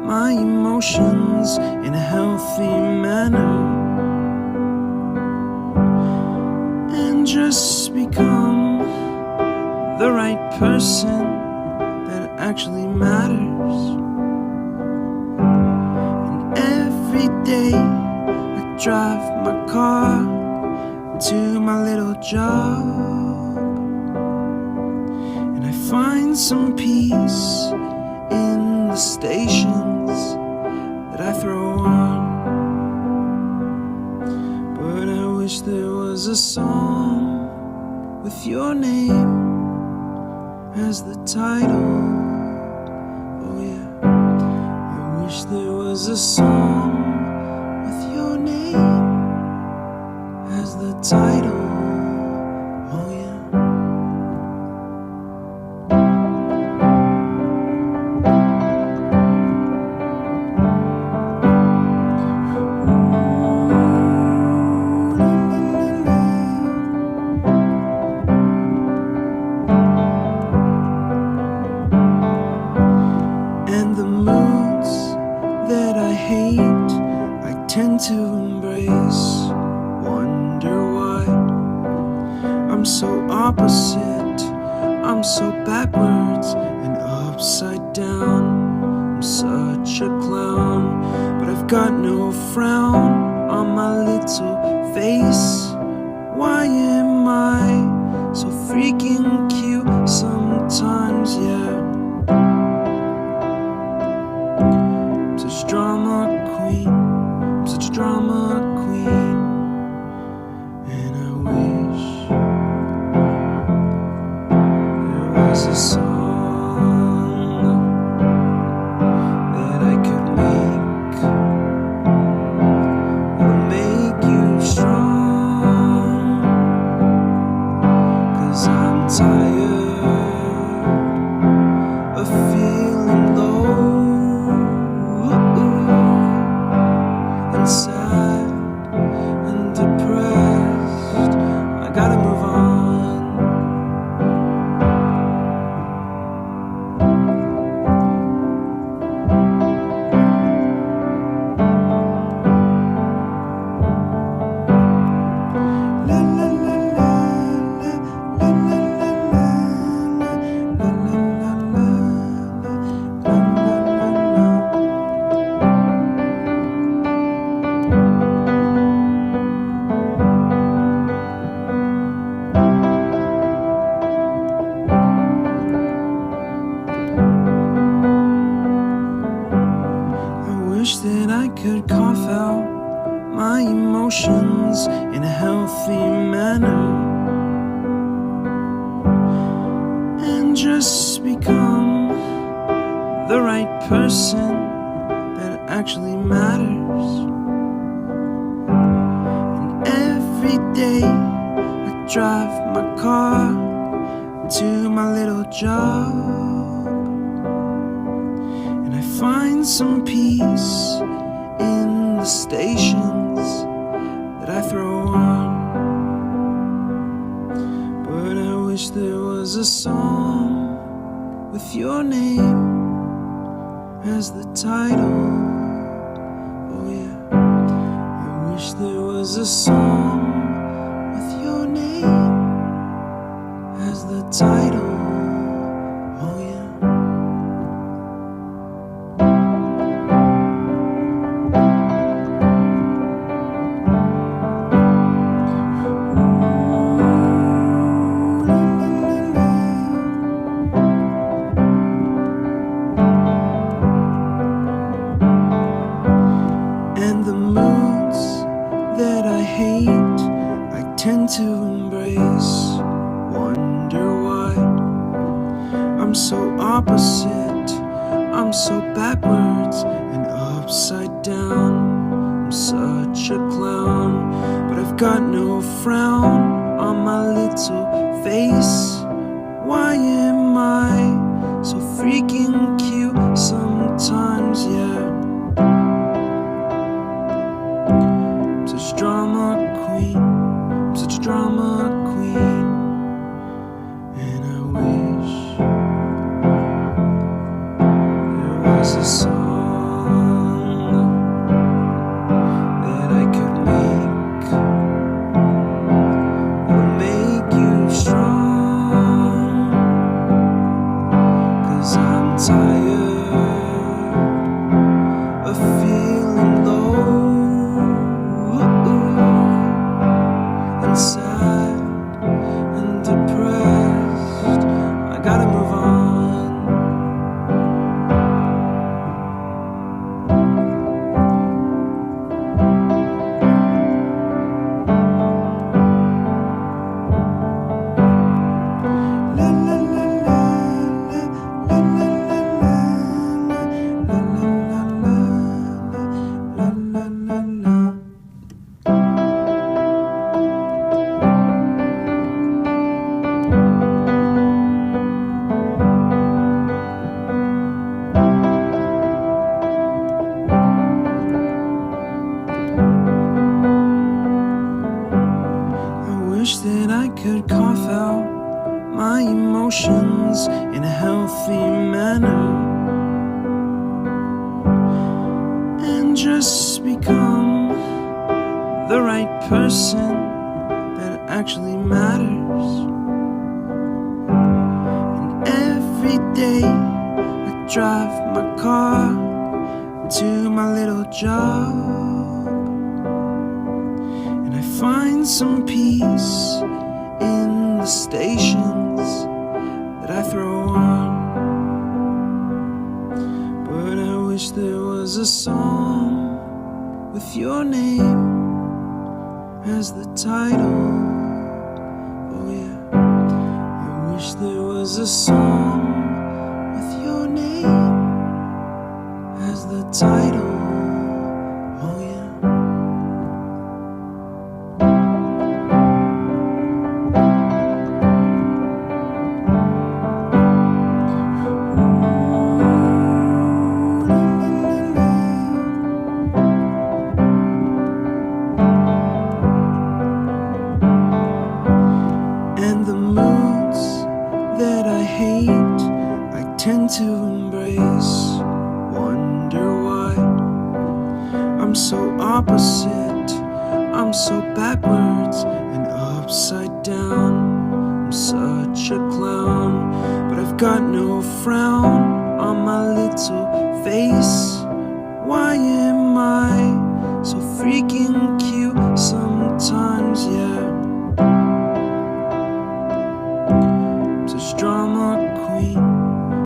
my emotions in a healthy manner and just become the right person that actually matters. And every day I drive my car to my little job, and I find some peace in the stations that I throw on. But I wish there was a song with your name as the title. Oh yeah, I wish there was a song with your name as the title. Oh yeah. And the moods that I hate, I tend to embrace. Wonder why I'm so opposite, I'm so backwards and upside down. I'm such a clown, but I've got no frown on my little face. Why am I so freaking cute sometimes, yeah? Such drama queen, I'm such drama queen, and I wish there was a song that I could make that'll make you strong, 'cause I'm tired of feeling low and sad and depressed. I gotta move on. La la la la la la la la la la la I wish that I could cough out my emotions in a healthy manner and just become the right person that actually matters. And every day I drive my car to my little job, and I find some peace in the stations that I throw on. But I wish there was a song with your name as the title. Oh yeah, I wish there was a song with your name as the title. Oh yeah. And the moods that I hate, I tend to embrace. Wonder why I'm so opposite, I'm so backwards and upside down. I'm such a clown, but I've got no frown on my little face. Why am I so freaking cute sometimes, yeah? I'm such drama queen, I'm such drama queen, and I wish there was a song emotions in a healthy manner, and just become the right person that actually matters. And every day I drive my car to my little job, and I find some peace in the stations that I throw on. But I wish there was a song with your name as the title. Oh yeah, I wish there was a song with your name as the title. Oh yeah. And the moods that I hate, I tend to embrace. Wonder why I'm so opposite, I'm so backwards and upside down. I'm such a clown, but I've got no frown on my little face. Why am I so freaking cute?